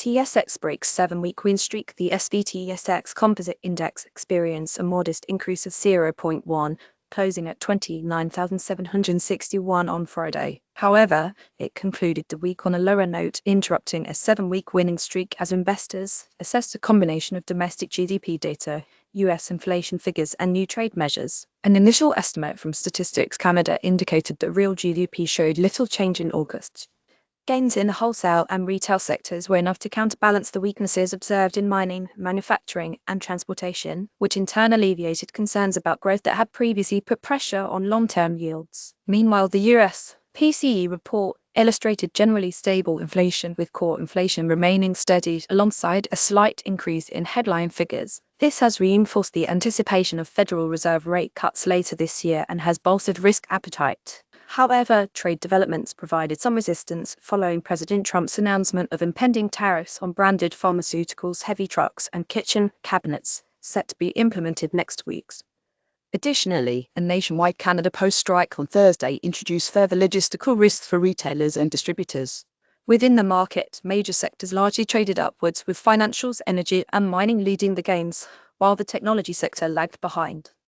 TSX Breaks 7-week win streak. The TSX Composite Index experienced a modest increase of 0.1, closing at 29,761 on Friday. However, it concluded the week on a lower note, interrupting a 7-week winning streak as investors assessed a combination of domestic GDP data, US inflation figures, and new trade measures. An initial estimate from Statistics Canada indicated that real GDP showed little change in August. Gains in the wholesale and retail sectors were enough to counterbalance the weaknesses observed in mining, manufacturing, and transportation, which in turn alleviated concerns about growth that had previously put pressure on long-term yields. Meanwhile, the US PCE report illustrated generally stable inflation, with core inflation remaining steady alongside a slight increase in headline figures. This has reinforced the anticipation of Federal Reserve rate cuts later this year and has bolstered risk appetite. However, trade developments provided some resistance following President Trump's announcement of impending tariffs on branded pharmaceuticals, heavy trucks, and kitchen cabinets, set to be implemented next week. Additionally, a nationwide Canada Post strike on Thursday introduced further logistical risks for retailers and distributors. Within the market, major sectors largely traded upwards, with financials, energy, and mining leading the gains, while the technology sector lagged behind.